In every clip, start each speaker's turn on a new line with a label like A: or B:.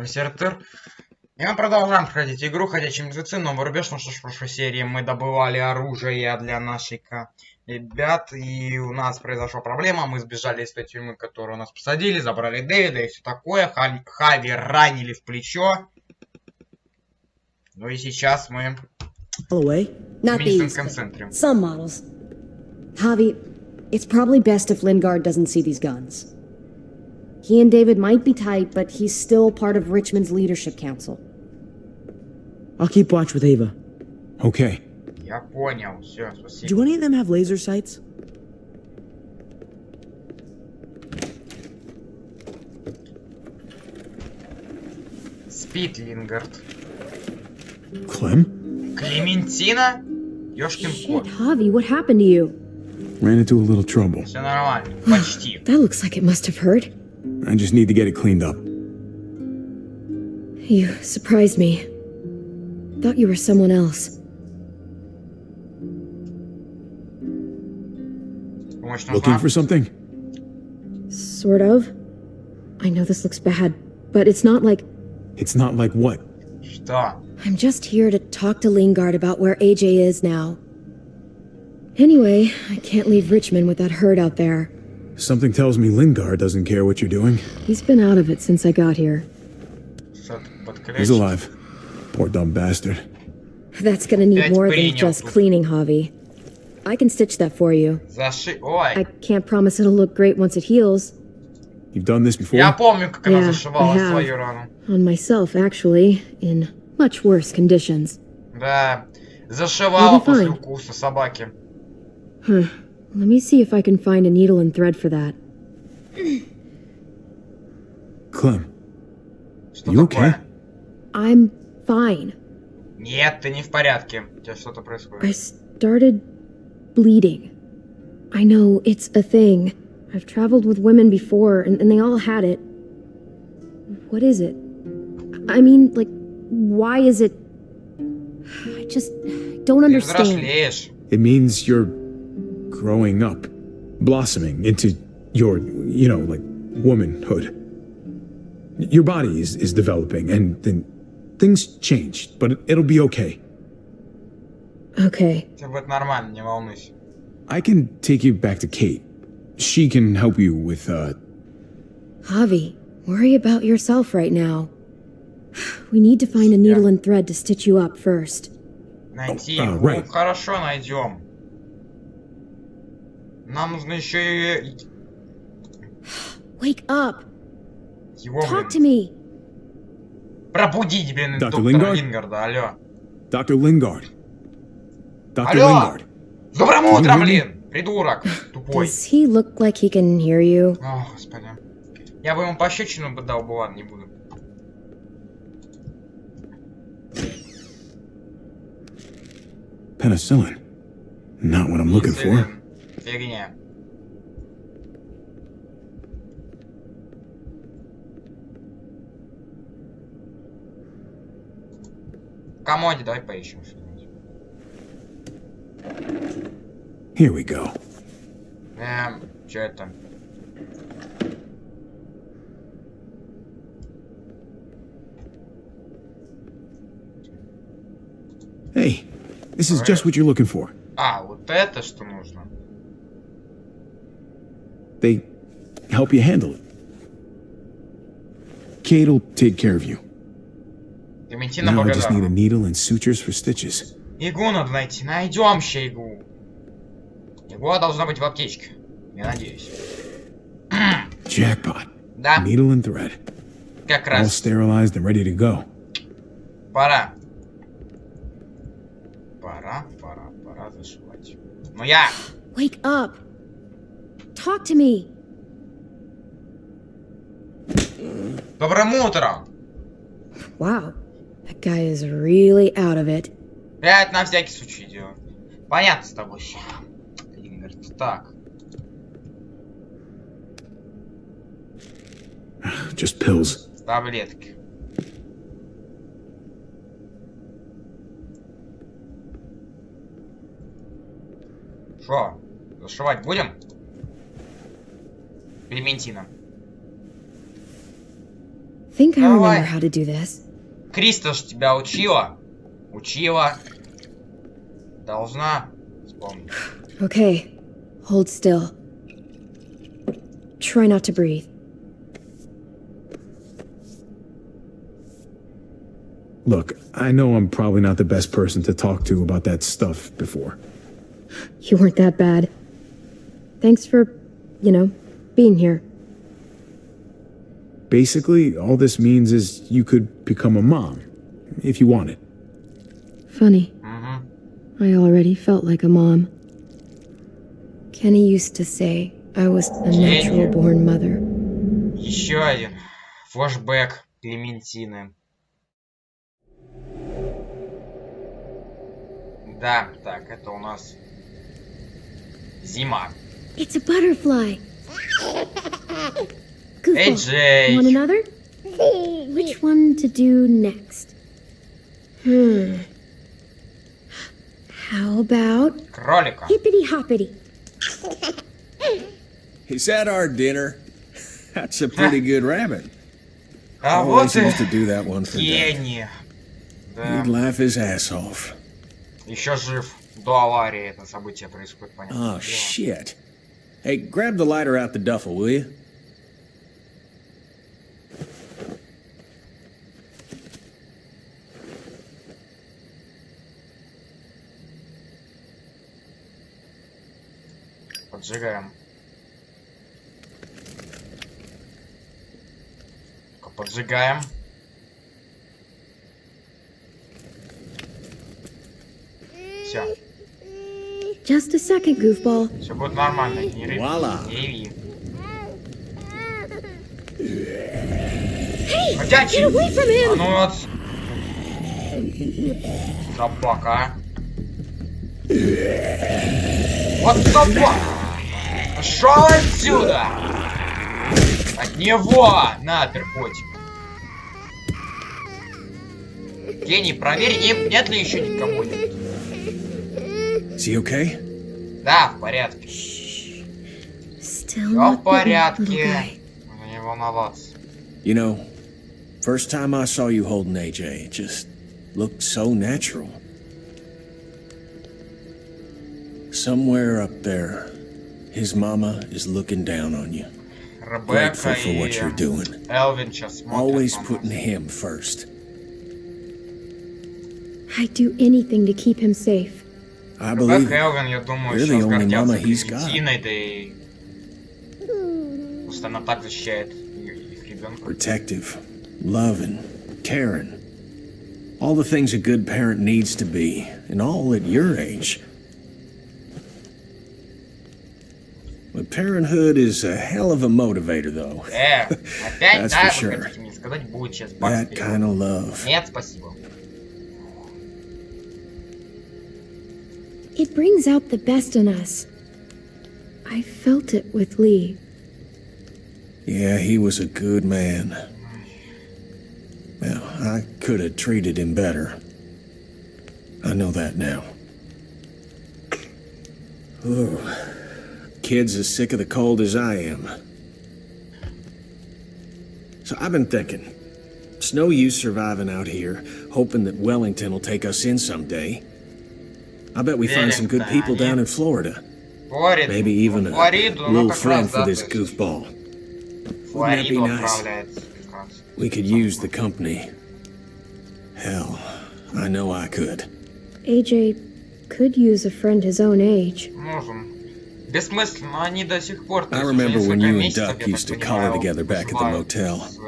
A: Сервер. И мы продолжаем проходить игру «Ходячие мертвецы», новый рубеж. Ну что ж, в прошлой серии мы добывали оружие для наших ребят, и у нас произошла проблема. Мы сбежали из той тюрьмы, которую нас посадили, забрали Дэвида и все такое. Хави ранили в плечо. Ну и сейчас мы в медицинском центре.
B: Some models. Javi, it's probably best if Lingard doesn't see these guns. He and David might be tight, but he's still part of Richmond's leadership council.
C: I'll keep watch with Ava.
D: Okay.
A: Я понял, все, спасибо.
C: Do any of them have laser sights?
A: Спит Лингард.
D: Clem?
A: Клементина? Ёшкин кот.
B: Shit, Javi, what happened to you?
D: Ran into a little trouble.
A: Все нормально, почти.
B: That looks like it must have hurt.
D: I just need to get it cleaned up.
B: You surprised me. Thought you were someone else.
D: Looking for something?
B: Sort of. I know this looks bad, but it's not like...
D: It's not like what?
A: Что?
B: I'm just here to talk to Lingard about where AJ is now. Anyway, I can't leave Richmond with that herd out there.
D: Something tells me Lingard doesn't care what you're doing.
B: He's been out of it since I got here.
D: He's alive. Poor dumb bastard.
B: That's gonna need more than just cleaning, Javi. I can stitch that for you. I can't promise it'll look great once it heals.
D: You've done this before?
A: Я помню, как она
B: Yeah,
A: зашивала
B: I have.
A: свою рану.
B: On myself, actually, in much worse conditions.
A: Да, зашивала
B: You'll be
A: после
B: fine.
A: укуса собаки.
B: Let me see if I can find a needle and thread for that.
D: Clem,
A: Что
D: you
A: такое?
D: okay?
B: I'm fine.
A: Нет, ты не в порядке. У тебя что-то
B: I
A: происходит.
B: started bleeding. I know it's a thing. I've traveled with women before, and they all had it. What is it? I mean, like, why is it... I just don't
A: Ты
B: understand.
A: взрослеешь.
D: It means you're growing up, blossoming into your, like, womanhood. Your body is developing, and then things change, but it'll be okay.
B: Okay.
A: Тебе будет нормально, не волнуйся.
D: I can take you back to Kate. She can help you with,
B: Javi, worry about yourself right now. We need to find a needle and thread to stitch you up first.
A: Найти.
D: right.
A: Ну, хорошо, найдем. Нам нужно еще и...
B: Wake up!
A: Его,
B: Talk to me!
A: пробудить, блин,
D: Доктор
A: доктора
D: Лингард?
A: Лингарда, алло.
D: Dr. Lingard. Dr.
A: Алло!
D: Lingard.
A: С добрым утром, блин! Придурок! Тупой.
B: Does he look like he can hear you?
A: О, господи. Я бы ему пощечину бы дал, бы ладно, не буду.
D: Penicillin. Not what I'm looking for.
A: Фигня. В комоде давай поищем что-нибудь.
D: Here we go.
A: Что это?
D: Hey, this is just what you're looking for.
A: А, вот это что нужно?
D: They help you handle it. Kate'll take care of you.
A: Клементина
D: Now I just need a
A: благодарна.
D: needle and sutures for stitches.
A: Иглу надо найти. Найдем ще иглу. Игла должна быть в аптечке. Я надеюсь.
D: Jackpot.
A: Да,
D: Needle and thread.
A: как
D: All
A: раз.
D: sterilized and ready to go.
A: пора. Пора зашивать. Ну я!
B: Wake up! Talk to me!
A: Добрым утром!
B: Wow, that guy is really out of it.
A: Я это на всякий случай делаю. Понятно с тобой. Говорит, так.
D: Just pills.
A: Таблетки. Шо? Зашивать будем? Клементина.
B: Think I
A: Давай.
B: remember how to do this.
A: Криста ж тебя учила. Должна вспомнить.
B: Okay, hold still. Try not to breathe.
D: Look, I know I'm probably not the best person to talk to about that stuff before.
B: You weren't that bad. Thanks for, being here.
D: Basically, all this means is you could become a mom, if you wanted.
B: Funny. I already felt like a mom. Kenny used to say I was a natural-born mother.
A: Еще один флешбэк Клементины. Да, так, это у нас зима.
B: It's a butterfly.
A: Эй,
B: Goofball,
A: Джей!
B: want another? Which one to do next? How about
A: Кролика.
B: hippity hoppity?
E: Is that our dinner? That's a pretty good rabbit.
A: А
E: Always
A: вот и
E: used to do that one for Dad.
A: гений. Да.
E: He'd laugh his ass off.
A: Еще жив. До аварии это событие происходит, понятно.
E: Oh, shit. Hey, grab the lighter out the duffel, will you?
A: Поджигаем. Поджигаем. Все.
B: Just a second, goofball.
A: Все будет нормально. Не реви.
E: Voila.
A: Не реви.
B: Hey,
A: Ходячий.
B: get away from
A: А
B: him!
A: ну вот. Собака. Вот собака. Пошел отсюда. От него. На, перкотик. Гений, проверь, нет ли еще никого.
E: Is he okay?
A: Да, в порядке.
B: Still
A: Все
B: not
A: в
B: bitten, little
A: порядке.
B: guy.
A: Нужно не волноваться.
E: You know, first time I saw you holding AJ, it just looked so natural. Somewhere up there, his mama is looking down on you.
A: Ребекка
E: Grateful for what you're
A: и
E: doing.
A: Элвин сейчас смотрят
E: Always
A: на нас.
E: putting him first.
B: I'd do anything to keep him safe.
E: I believe
A: Ребекка и
E: it.
A: Элвин, я думаю,
E: You're the
A: сейчас
E: only
A: гордятся
E: mama he's got.
A: Клементиной, да и... Просто она так защищает их ребенка.
E: Protective, loving, caring. All the things a good parent needs to be, and all at your age. But parenthood is a hell of a motivator, though.
A: Опять,
E: That's
A: да,
E: for
A: вы
E: sure.
A: хотите мне сказать, будет сейчас
E: That
A: бакс
E: kind of love.
A: Нет, спасибо.
B: It brings out the best in us. I felt it with Lee.
E: Yeah, he was a good man. Well, I could have treated him better. I know that now. Ooh. Kid's as sick of the cold as I am. So I've been thinking, it's no use surviving out here, hoping that Wellington will take us in someday. I bet we find some good people down in Florida.
A: Флорида.
E: Maybe even a
A: Флориду, ну
E: little
A: как раз,
E: friend for
A: да,
E: this
A: то есть
E: goofball. Wouldn't that be
A: Флориду
E: nice?
A: отправляется как раз.
E: We could use the company. Hell, I know I could.
B: AJ could use a friend his own age.
A: Нужен. Бессмысленно, они до сих пор... то
E: I
A: есть,
E: remember
A: уже
E: when
A: несколько
E: you and
A: месяцев,
E: Duck
A: я так
E: used to
A: понимаю,
E: color together back at the
A: вызывают
E: motel.
A: с,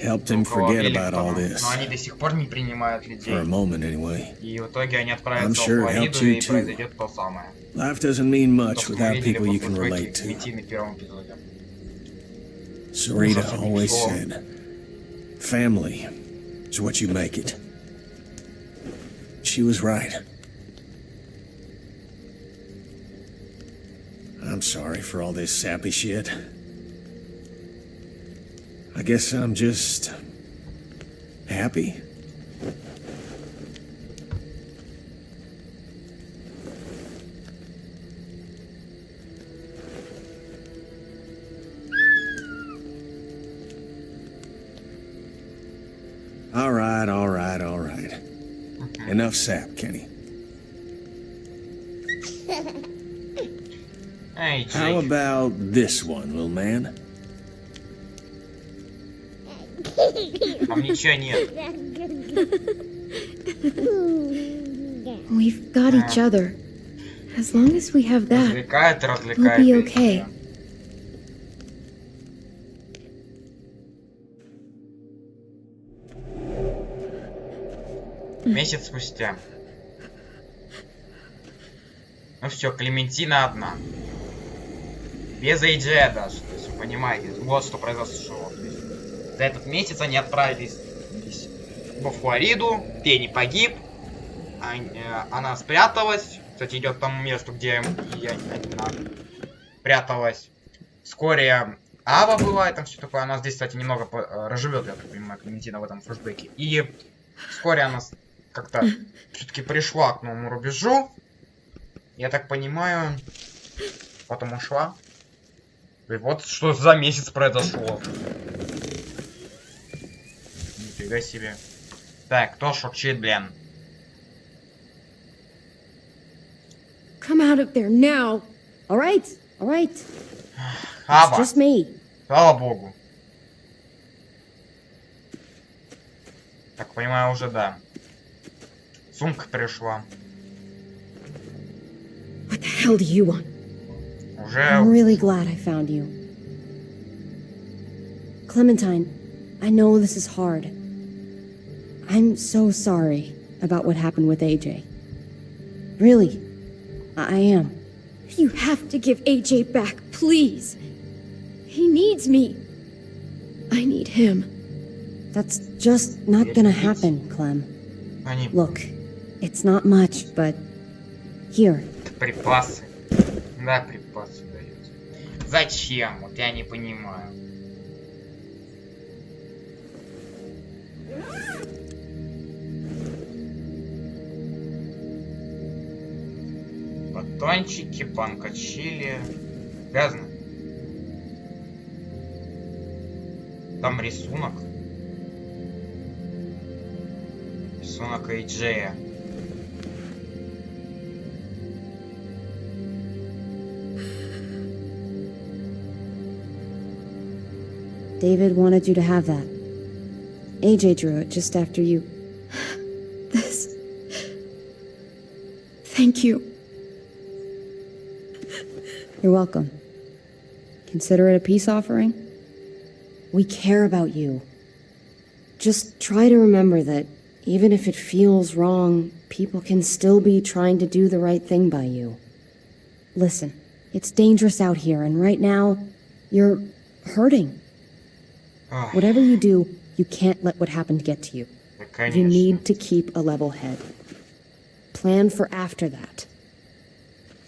E: Helped him forget about all this.
A: Но они до сих пор не принимают
E: For
A: людей.
E: a moment, anyway.
A: И в итоге они
E: I'm
A: отправятся в
E: sure it helped
A: Флориду,
E: you
A: и
E: too.
A: произойдет то самое.
E: Life doesn't mean
A: То,
E: much
A: что мы
E: without
A: видели
E: people
A: во
E: you can relate
A: флешбеке
E: to.
A: Мети на первом эпизоде.
E: Sarita always said, family is what you make it. She was right. I'm sorry for all this sappy shit. I guess I'm just happy. All right. Enough sap, Kenny.
A: Эй,
E: How
A: Джейк.
E: about this one, little man?
A: Там ничего нет.
B: We've got each other. As long as we have that,
A: Развлекает,
B: we'll
A: развлекает.
B: be
A: и
B: okay.
A: всё. Месяц спустя. Ну все, Клементина одна. Без Эйджея даже. То есть, вы понимаете, вот что произошло. То есть, за этот месяц они отправились во Флориду. Пенни погиб. Она спряталась. Кстати, идет к тому месту, где она пряталась. Вскоре Ава была, и там все такое. Она здесь, кстати, немного разживет, я так понимаю, Клементина в этом флешбеке. И вскоре она как-то все-таки пришла к новому рубежу. Я так понимаю, потом ушла. И вот что за месяц произошло. Нифига себе. Так, кто шурчит, блин?
B: Come out of there now.
F: All right. It's
A: Ава,
F: just me.
A: слава богу. Так понимаю, уже да. Сумка пришла.
B: What the hell do you want?
A: Уже...
F: I'm really glad I found you. Clementine, I know this is hard. I'm so sorry about what happened with AJ. Really, I am.
B: You have to give AJ back, please. He needs me. I need him.
F: That's just not gonna happen, Clem.
A: Они...
F: Look, it's not much, but here.
A: Припасы. Да, припасы дают. Зачем? Вот я не понимаю. Батончики, банка чили. Грязно. Там рисунок. Рисунок Эйджея.
F: David wanted you to have that. AJ drew it just after you.
B: This. Thank you.
F: You're welcome. Consider it a peace offering. We care about you. Just try to remember that even if it feels wrong, people can still be trying to do the right thing by you. Listen, it's dangerous out here, and right now, you're hurting.
A: Ах,
F: Whatever you do, you can't let what happened get to you.
A: да,
F: You
A: конечно.
F: need to keep a level head. Plan for after that.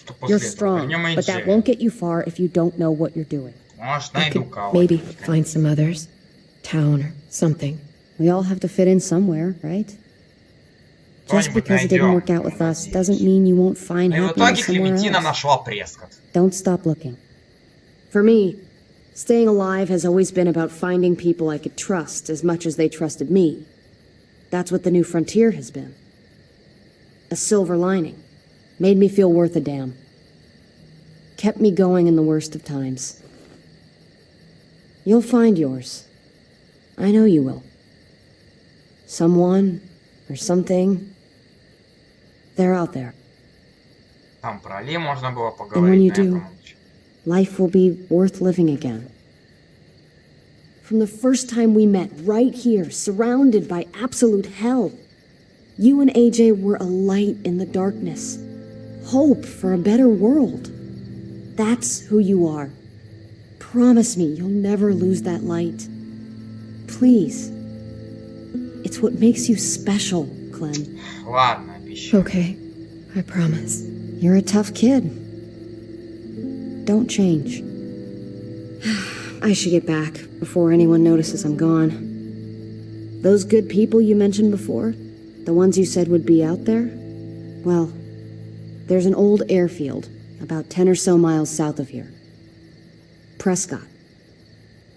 A: Что после
F: You're
A: этого?
F: strong,
A: Вернем
F: but that
A: Эйджея.
F: won't get you far if you don't know what you're doing.
A: Может,
B: I
A: найду
B: could
A: кого-то.
B: maybe find some others. Town or something.
F: We all have to fit in somewhere, right? Just
A: Кто-нибудь
F: because it didn't
A: найдем,
F: work out with us
A: надеюсь.
F: doesn't mean you won't find
A: И в
F: happiness
A: итоге
F: somewhere
A: Клементина
F: else.
A: нашла Прескотт.
F: Don't stop looking. For me, staying alive has always been about finding people I could trust as much as they trusted me. That's what the new frontier has been. A silver lining. Made me feel worth a damn. Kept me going in the worst of times. You'll find yours. I know you will. Someone or something. They're out there.
A: Там про Ли можно было
F: And when you
A: поговорить,
F: do, life will be worth living again. From the first time we met, right here, surrounded by absolute hell. You and AJ were a light in the darkness. Hope for a better world. That's who you are. Promise me you'll never lose that light. Please. It's what makes you special, Clem.
A: Ладно, обещаю.
B: Okay, I promise.
F: You're a tough kid. Don't change. I should get back before anyone notices I'm gone. Those good people you mentioned before, the ones you said would be out there, well, there's an old airfield about 10 or so miles south of here. Prescott.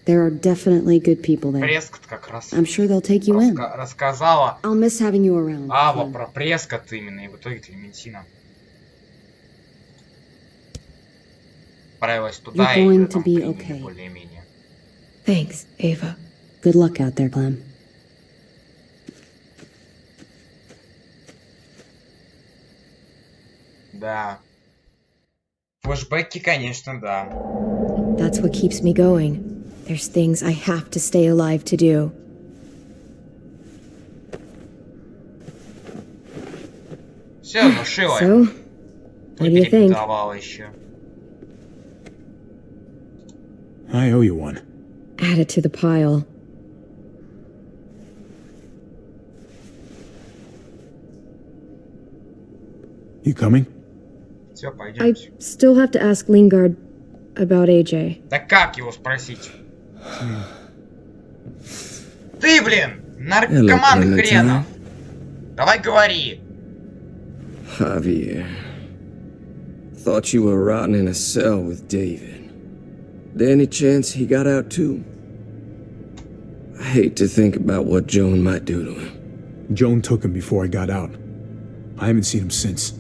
F: There are definitely good people there.
A: Прескотт как раз
F: I'm sure they'll take you in.
A: рассказала
F: I'll miss having you around.
A: Ава
F: Clem.
A: про Прескотт именно, и в итоге Клементина отправилась туда
F: You're
A: и
F: going
A: её
F: to
A: там
F: be
A: приняли
F: okay.
A: более-менее.
B: Thanks, Ava.
F: Good luck out there, Clem.
A: Да. Флэшбэки, конечно, да.
B: That's what keeps me going. There's things I have to stay alive to do.
A: Все, зашила.
B: So, what do you think?
A: Перебинтовала еще.
D: I owe you one.
B: Add it to the pile.
D: You coming?
A: Все,
B: I
A: пойдемте.
B: still have to ask Lingard about AJ.
A: Да как его спросить? Ты, блин, наркоман
E: Hello,
A: хренов. Давай говори.
E: Javier. Thought you were rotting in a cell with David. There any chance he got out too? I hate to think about what Joan might do to him.
D: Joan took him before I got out. I haven't seen him since.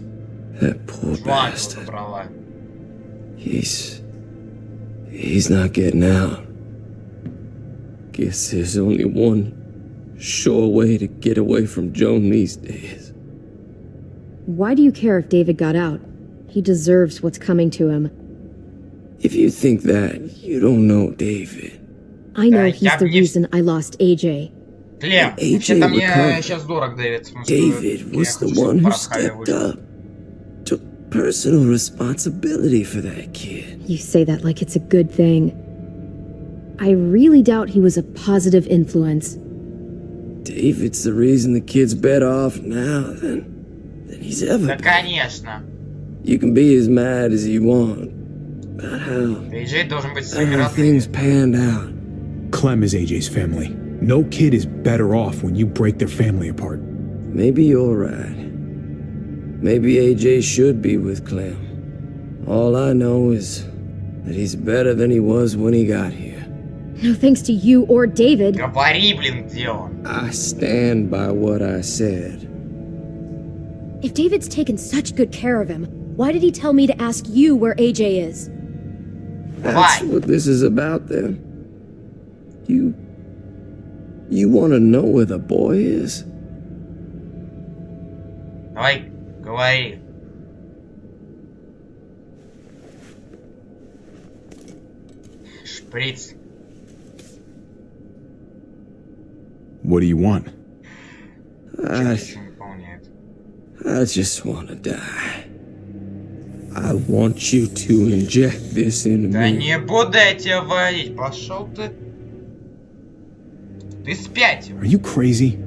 E: That poor
A: Жвачку
E: bastard.
A: забрала.
E: He's not getting out. Guess there's only one sure way to get away from Joan these days.
B: Why do you care if David got out? He deserves what's coming to him.
E: If you think that, you don't know David.
B: I know
A: Yeah,
B: he's the
A: yeah,
B: reason I lost AJ.
A: Клем,
E: AJ
A: вообще-то мне
E: recovered.
A: сейчас дурак Дэвид. В смысле,
E: David
A: я
E: was the
A: хочу, чтобы
E: one who
A: Парасхайя
E: stepped
A: вышла.
E: up, took personal responsibility for that kid.
B: You say that like it's a good thing. I really doubt he was a positive influence.
E: David's the reason the kid's better off now than he's ever
A: Да,
E: been.
A: конечно.
E: You can be as mad as you want about how
A: AJ должен быть своими родными.
E: things panned out.
D: Clem is AJ's family. No kid is better off when you break their family apart.
E: Maybe you're right. Maybe AJ should be with Clem. All I know is that he's better than he was when he got here.
B: No thanks to you or David.
A: Говори, блин, дело.
E: I stand by what I said.
B: If David's taken such good care of him, why did he tell me to ask you where AJ is?
E: That's
A: Why?
E: what this is about then. You want to know where the boy is?
A: Давай, говори. Шприц.
D: What do you want?
A: Ничего не выполняет.
E: I just want to die. I want you to inject this into
A: Да
E: me.
A: не буду я тебя водить. Пошел ты. Ты спятил.
D: Are you crazy?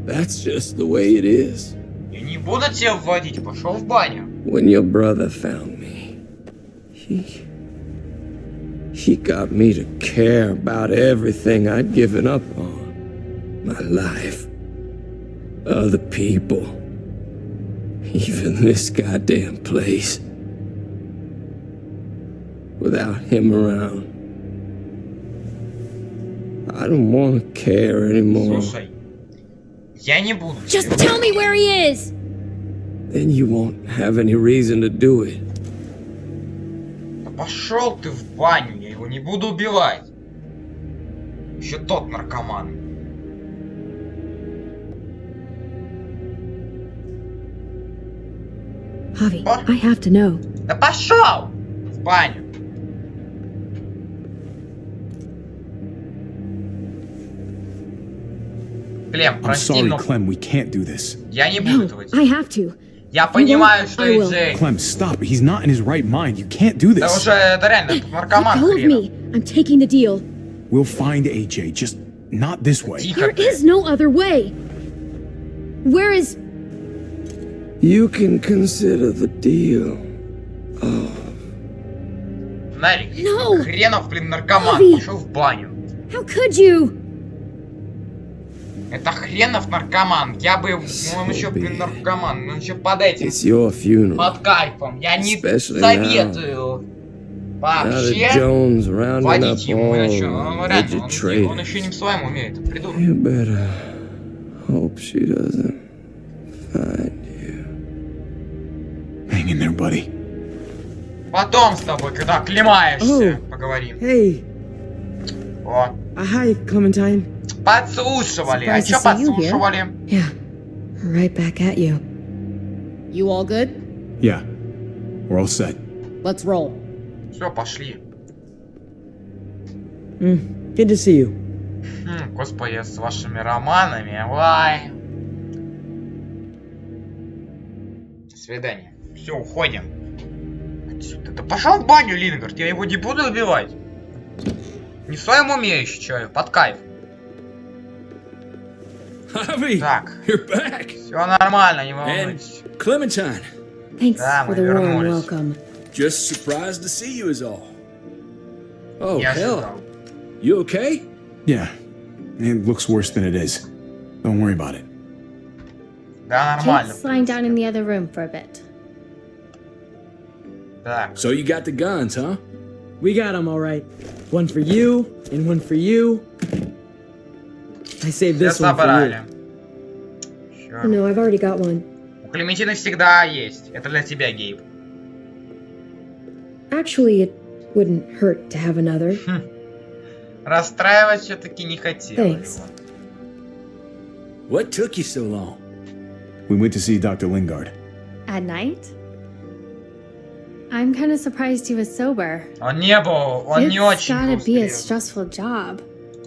E: That's just the way it is.
A: Я не буду тебя вводить. Пошел в баню.
E: When your brother found me, he got me to care about everything I'd given up on. My life, other people, even this goddamn place. Without him around, I don't want to care anymore.
A: Слушай. Я не буду.
B: Just
A: тебя
B: tell me where he is!
E: Then you won't have any reason to do it.
A: Да пошел ты в баню. Я его не буду убивать. Еще тот наркоман.
B: Javi,
A: What?
B: I have to know.
A: Да пошел в баню. Клем,
D: I'm
A: прости,
D: sorry,
A: но
D: Clem, we can't do this.
A: я не буду
B: No,
A: этого
B: I
A: делать.
B: have to.
A: Я понимаю,
B: won't,
A: что
B: I will.
A: Джей...
D: Clem, stop. He's not in his right mind. You can't do
A: Да
D: this.
A: уже, это реально, это
B: Let
A: наркоман
B: go of
A: хренов.
B: me. I'm taking the deal.
D: We'll find AJ, just not this way.
A: Тихо
B: There
A: ты.
B: is no other way. Where is...
E: You can consider the deal.
A: Нарик,
B: No!
A: хренов, блин, наркоман,
B: Ави!
A: пошел в баню.
B: How could you?
A: Это хренов наркоман. Я бы... Он еще, блин, наркоман. Он еще под этим.
E: It's your funeral.
A: Под кайфом. Я не
E: Especially
A: советую.
E: Now that
A: Вообще.
E: Jones rounding up
A: Водить ему.
E: all
A: Иначе он реально, он
E: traitors.
A: еще не в своем уме. Это придурок.
E: You better hope she doesn't find you.
D: Hang in there, buddy.
A: Потом с тобой, когда оклемаешься, поговорим.
C: Hey.
A: О.
C: Hi, Clementine.
A: Подслушивали. А
F: Surprised
A: что
F: to see you here.
A: подслушивали?
F: Yeah. Right back at you.
G: You all good?
D: Yeah, we're all set.
G: Let's roll.
A: Все, пошли.
C: Good to see you.
A: Господи, с вашими романами. Ой. До свидания. Все, уходим. Отсюда. Да пошел в баню, Лингард. Я его не буду убивать. Не в своем уме еще, чё, под кайф.
E: Javi,
A: Так.
E: you're back.
A: Все нормально, не
E: And
A: волнуйтесь.
E: Clementine,
F: Thanks
A: Да,
F: for
A: мы
F: the warm
A: вернулись.
F: welcome.
E: just surprised to see you is all. Oh,
A: Не
E: hell.
A: ожидал.
E: You okay?
D: Yeah, it looks worse than it is. Don't worry about it.
A: Да, нормально.
H: Kate's lying down in the other room for a bit.
A: Так.
E: So you got the guns, huh?
C: We got them all right. One for you, and one for you. I saved
A: Все
C: this one for
A: собрали.
C: you.
A: Чё?
B: No, I've already got one.
A: У Клементины всегда есть. Это для тебя, Гейб.
B: Actually, it wouldn't hurt to have another.
A: Расстраивать все-таки не хотел.
B: Thanks.
E: What took you so long?
D: We went to see Dr. Lingard.
H: At night? I'm kind of surprised he was sober.
A: Он не был, он не
H: It's
A: очень
H: gotta
A: был
H: be a
A: трезв.
H: stressful job.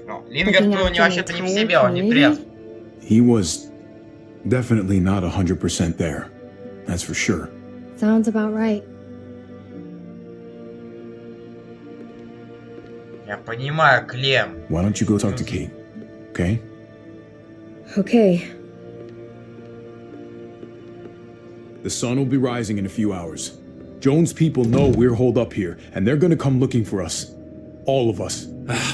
A: Ну, Лингард
H: looking
A: был
H: after
A: не вообще-то не в
H: an
A: себе, он не
H: entire
A: трезв.
D: He was definitely not 100% there. That's for sure.
H: Sounds about right.
A: Я понимаю, Клем.
D: Why don't you go talk to Kate? Okay?
B: Okay.
D: The sun will be rising in a few hours. Jones' people know we're holed up here, and they're gonna come looking for us. All of us.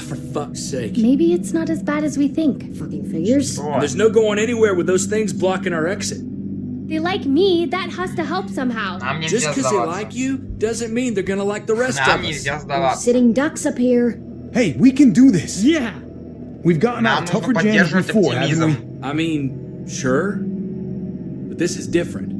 E: For fuck's sake.
H: Maybe it's not as bad as we think.
F: Fucking figures.
A: Ой,
E: There's no going anywhere with those things blocking our exit.
H: They like me, that has to help somehow.
A: Нам
E: Just
A: нельзя
E: because they
A: сдаваться.
E: like you doesn't mean they're gonna like the rest
A: Нам
E: of us.
A: нельзя
F: We're
A: сдаваться.
F: sitting ducks up here.
D: Hey, we can do this!
C: Yeah.
D: We've gotten
A: Нам
D: out of
A: нужно
D: tougher jams
A: поддерживать
D: before, haven't we?
A: оптимизм.
E: I mean, sure. But this is different.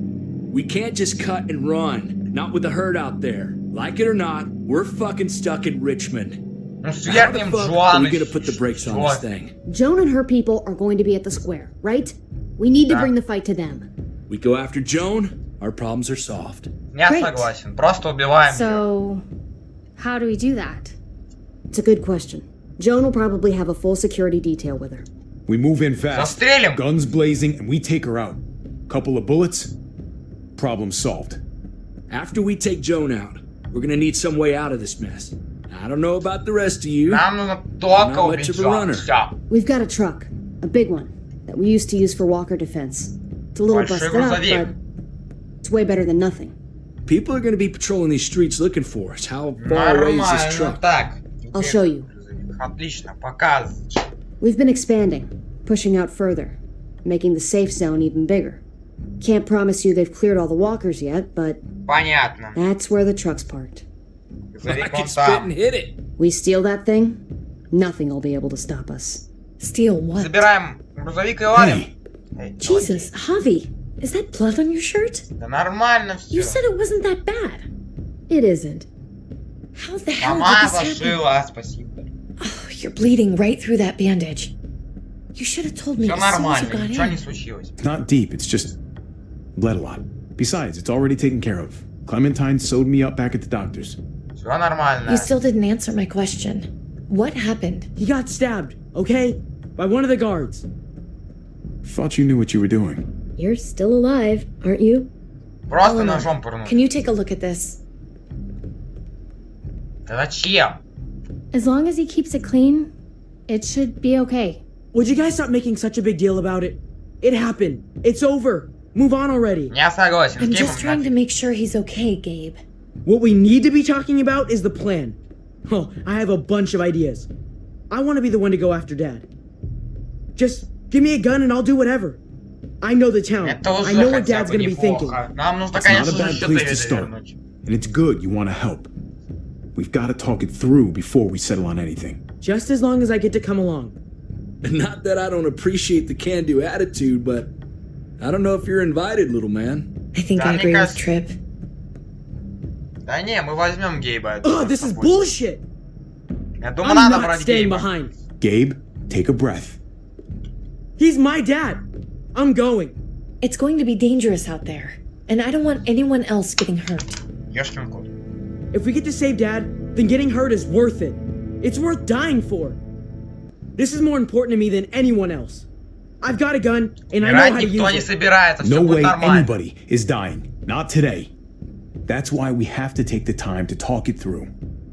E: We can't just cut and run. Not with the herd out there. Like it or not, we're fucking stuck in Richmond.
A: Ну,
E: How the
A: свергнем
E: fuck are
A: Джоан.
E: we gonna put the brakes on this
A: Что?
E: thing?
F: Joan and her people are going to be at the square, right? We need to
A: Да.
F: bring the fight to them.
E: We go after Joan, our problems are solved.
A: Я
F: Great.
A: согласен. Просто убиваем её.
H: So, how do we do that?
F: It's a good question. Joan will probably have a full security detail with her.
D: We move in fast.
A: Застрелим.
D: Guns blazing, and we take her out. Couple of bullets, problem solved.
E: After we take Joan out, we're gonna need some way out of this mess. I don't know about the rest of you.
A: Нам нужно только
E: Not
A: убить
E: much of a
A: Джоан.
E: runner.
A: Всё.
F: We've got a truck, a big one, that we used to use for walker defense. It's a little
A: Большой
F: busted up,
A: грузовик.
F: but it's way better than nothing.
E: People are gonna be patrolling these streets looking for us. How far away is this
A: Нормально,
E: truck?
A: так.
F: I'll show you.
A: Отлично, показывай.
F: We've been expanding, pushing out further, making the safe zone even bigger. Can't promise you they've cleared all the walkers yet, but
A: Понятно.
F: that's where the truck's parked.
E: I
A: Грузовик
E: can
A: вон
E: spit
A: там.
E: and hit it.
F: We steal that thing, nothing will be able to stop us.
G: Steal what?
A: Забираем грузовик и валим.
D: Hey,
A: Эй,
B: Jesus, Javi, is that blood on your shirt?
A: Да нормально
B: You
A: все.
B: said it wasn't that bad. It isn't.
G: How the hell
A: Сама
G: did this happen?
A: зашила, спасибо.
G: Oh, you're bleeding right through that bandage. You should have told me
A: Все
G: as soon as you
A: нормально,
G: got
A: ничего не
G: in.
A: случилось.
D: it's not deep, it's just bled a lot. Besides, it's already taken care of. Clementine sewed me up back at the doctor's.
A: Все нормально.
G: You still didn't answer my question. What happened?
C: He got stabbed, okay? By one of the guards.
D: Thought you knew what you were doing.
B: You're still alive, aren't you?
A: Просто
G: Eleanor,
A: ножом пырнул.
G: can you take a look at this?
A: Да зачем?
H: As long as he keeps it clean, it should be okay.
C: Would you guys stop making such a big deal about it? It happened. It's over. Move on already.
A: Я согласен.
G: I'm
A: С
G: just trying to
A: Гейбом
G: make sure he's okay, Gabe.
C: What we need to be talking about is the plan. Oh, I have a bunch of ideas. I want to be the one to go after Dad. Just give me a gun and I'll do whatever. I know the town.
A: Это
C: I
A: уже
C: know what
A: хотя
C: Dad's
A: бы
C: gonna be thinking.
A: неплохо. Нам нужно,
D: It's not
A: конечно
D: a
A: же,
D: bad
A: счеты
D: place to start.
A: вернуть.
D: And it's good you want to help. We've got to talk it through before we settle on anything.
C: Just as long as I get to come along.
I: Not that I don't appreciate the can-do attitude, but I don't know if you're invited, little man.
G: I think
A: Да,
G: I
A: мне
G: agree with
A: кажется-
G: Trip.
A: Да не, мы возьмем Гейба.
C: Ugh, this is bullshit!
A: Я думаю,
C: I'm
A: надо
C: not
A: брать
C: staying
A: Гейба.
C: behind.
D: Gabe, take a breath.
C: He's my dad. I'm going.
G: It's going to be dangerous out there, and I don't want anyone else getting hurt.
A: Ёшкин кот.
C: If we get to save Dad, then getting hurt is worth it. It's worth dying for. This is more important to me than anyone else. I've got a gun, and I know how
A: Умирать
C: to
A: никто не
C: use it.
A: собирается, все
D: No
A: будет
D: way
A: нормально.
D: anybody is dying. Not today. That's why we have to take the time to talk it through.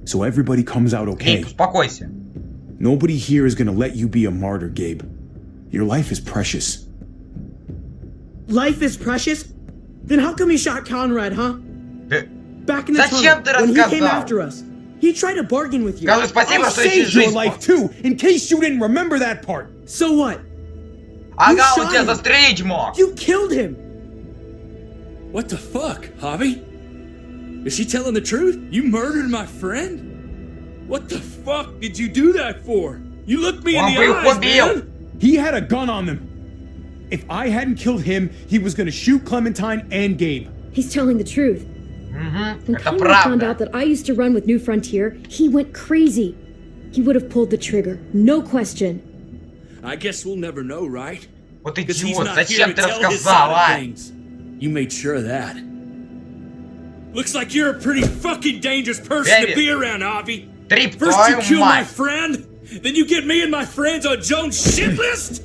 D: So everybody comes out okay.
A: Гейб, успокойся.
D: Nobody here is gonna let you be a martyr, Gabe. Your life is precious.
C: Life is precious? Then how come you shot Conrad, huh?
A: Ты-
C: Back in the
A: Зачем
C: tunnel,
A: ты
C: when he came
A: рассказал?
C: after us. He tried to bargain with you.
A: Скажи спасибо,
D: I
A: что еще
D: saved your
A: жизнь
D: life
A: спас.
D: too, in case you didn't remember that part.
C: So what?
A: Ага, он
C: shot
A: тебя
C: him.
A: застрелить мог.
C: You killed him!
I: What the fuck, Javi? Is she telling the truth? You murdered my friend? What the fuck did you do that for? You looked me in
A: Он
I: the
A: бы их
I: eyes,
A: убил.
I: man!
D: He had a gun on them. If I hadn't killed him, he was gonna shoot Clementine and Gabe.
B: He's telling the truth.
A: Мгм,
B: When
A: это
B: Conrad found
A: правда.
B: out that I used to run with New Frontier, he went crazy. He would have pulled the trigger, no question.
I: I guess we'll never know, right?
A: Вот
I: Because he's
A: идиот,
I: not here
A: зачем
I: to
A: ты
I: tell his
A: рассказал,
I: side of
A: а?
I: things. You made sure of that. Looks like you're a pretty fucking dangerous person
A: Дэвид.
I: to be around, Javi.
A: Трип,
I: First you
A: твою
I: kill my
A: мать.
I: friend, then you get me and my friends on Jones' shit list?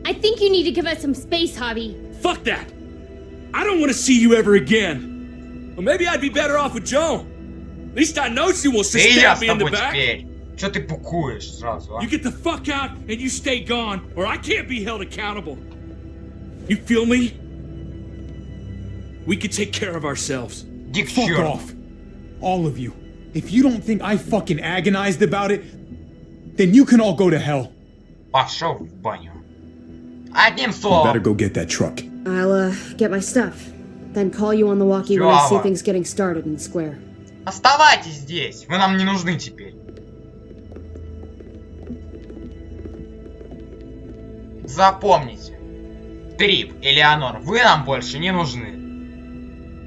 H: I think you need to give us some space, Javi.
I: Fuck that! I don't want to see you ever again. Well, maybe I'd be better off with Joan. At least I know she wants to
A: Да и я
I: stab
A: с
I: me in the
A: тобой
I: back.
A: теперь. Чё ты пукуешь сразу, а?
I: You get the fuck out and you stay gone, or I can't be held accountable. You feel me? We can take care of ourselves.
A: Иди к
D: Fuck
A: черту.
D: off. All of you. If you don't think I fucking agonized about it, then you can all go to hell.
A: Пошел в баню. Одним
D: You better
A: словом.
D: go get that truck.
F: I'll, get my stuff. Then call you on the walkie when I see
A: Чёва.
F: things getting started in the square.
A: Оставайтесь здесь. Вы нам не нужны теперь. Запомните. Трип и Леонор, вы нам больше не нужны.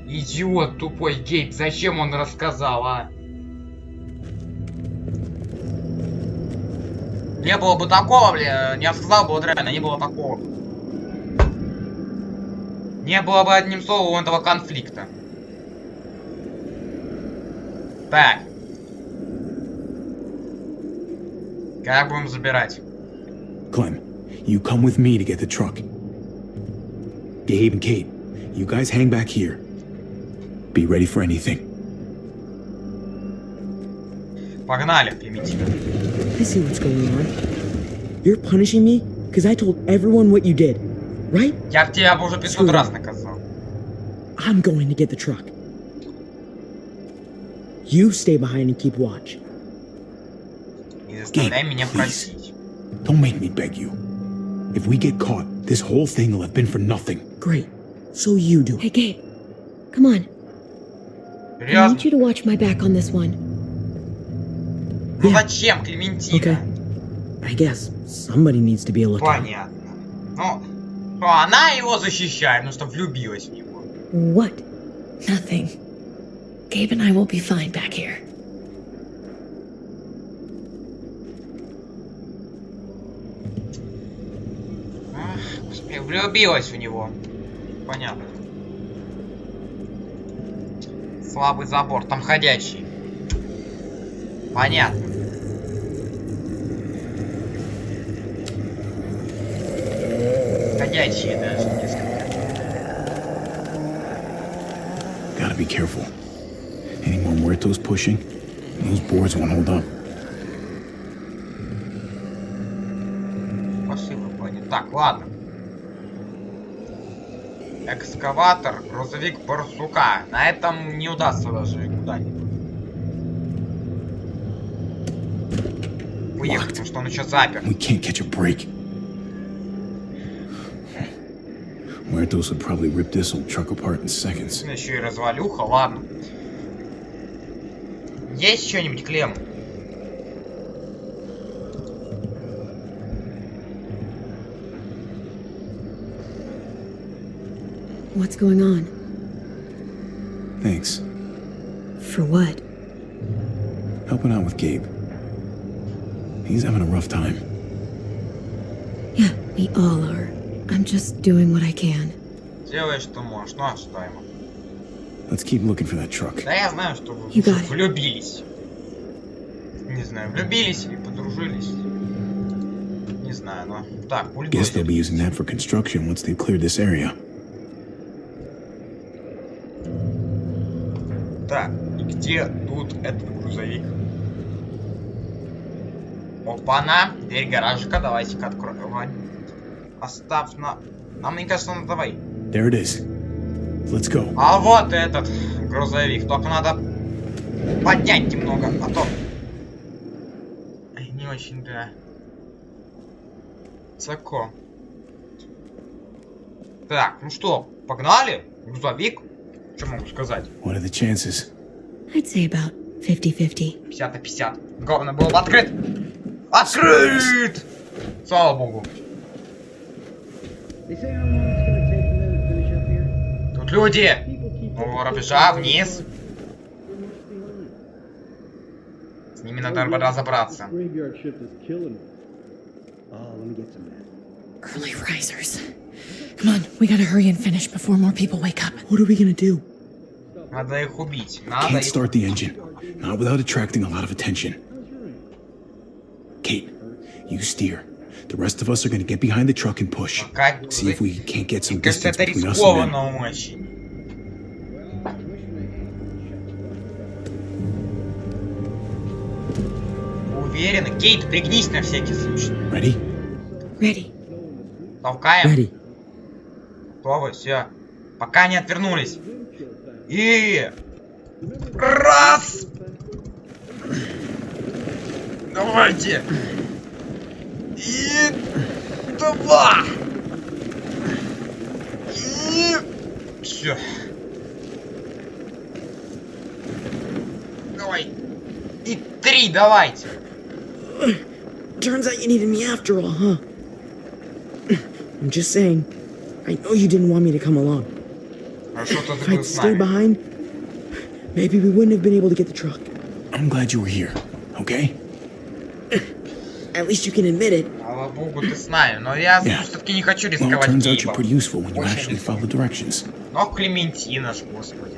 A: Идиот тупой Гейб, зачем он рассказал, а? Не было бы такого, бля, не рассказал бы, вот реально, не было такого. Не было бы одним словом этого конфликта. Так. Как будем забирать?
D: Clem, you come with me to get the truck. Gabe and Kate, you guys hang back here. Be ready for anything.
A: Погнали, примитивно.
C: I see what's going on. You're punishing me because I told everyone what you did, right?
A: Я в тебя бы уже 500 раз наказал.
C: I'm going to get the truck. You stay behind and keep watch.
A: Не заставляй
D: Gabe,
A: меня
D: please.
A: просить.
D: Don't make me beg you. If we get caught, this whole thing will have been for nothing.
C: Great. So you do
B: Hey,
C: it.
B: Gabe. Come on. I
A: Серьезно?
B: need you to watch my back on this one.
A: Ну зачем, Клементина?
C: Okay. I guess somebody needs to be a lookout.
A: Понятно. Ну, что она его защищает, ну что влюбилась в него.
B: What?
G: Nothing. Gabe and I will be fine back here.
A: Ах, господи, влюбилась в него. Понятно. Слабый забор, там ходячий. Понятно. ходячие даже несколько.
D: Gotta be careful. Any more muertos pushing? Those boards won't hold up.
A: Ошибка понял. Так, ладно. Экскаватор, грузовик барсука. На этом не удастся даже куда-нибудь уехать, потому что он еще запер.
D: We can't catch a break. Muertos would probably rip this old truck apart in seconds.
A: Еще и развалюха, ладно. Есть что-нибудь, Клем?
B: What's going on?
D: Thanks.
B: For what?
D: Helping out with Gabe. He's having a rough time.
B: Yeah, we all are. I'm just doing what I can.
A: Делай, что можешь. Ну а что ему?
D: Let's keep looking for that truck.
A: Да я знаю, что вы
B: You got it.
A: влюбились. Не знаю, влюбились или подружились. Не знаю, но... Так,
D: Guess they'll
A: бульдозер.
D: be using that for construction once they've cleared this area.
A: Так, и где тут этот грузовик? Опа-на! Дверь гаражика, давайте-ка откроем. Оставь на... А мне кажется, ну давай.
D: There it is. Let's go.
A: А вот этот грузовик. Только надо поднять немного, а то... Ай, не очень, да. Высоко. Так, ну что, погнали? Грузовик? Что могу сказать?
D: What are the chances?
B: I'd say about 50-50.
A: 50 на 50. Главное было бы открыт. Открыт! Слава богу. Тут люди. Ну, рубежа вниз. С ними надо разобраться.
G: Early risers. Come on, we gotta hurry and finish before more people wake up.
C: What are we gonna do?
A: Надо их убить. Надо
D: Can't
A: их...
D: start the engine. Not without attracting a lot of attention. Kate, you steer. The rest of us are gonna get behind the truck and push.
A: Пока...
D: See if we can't get some
A: Мне кажется,
D: distance
A: это
D: between us and them.
A: рискованно очень. Уверена. Кейт, пригнись на всякий случай.
D: Ready?
B: Ready.
A: Толкаем.
C: Ready.
A: Готовы, все. Пока не отвернулись. И... Раз! Давайте! И... Два! И... Все. Давай. И 3, давайте.
C: Turns out you needed me after all, huh? I'm just saying. I know you didn't want me to come along.
A: Хорошо, ты
C: If
A: был
C: I'd
A: с
C: stayed
A: нами.
C: behind, maybe we wouldn't have been able to get the truck.
D: I'm glad you were here, okay?
C: At least you can admit it.
A: Слава богу, ты с нами. Но я
D: Yeah.
A: все-таки не хочу
D: Well, it
A: рисковать
D: turns out you're
A: Кейпом.
D: pretty useful when you
A: Очень
D: actually
A: рискую.
D: follow directions.
A: Но Клементина ж, господи.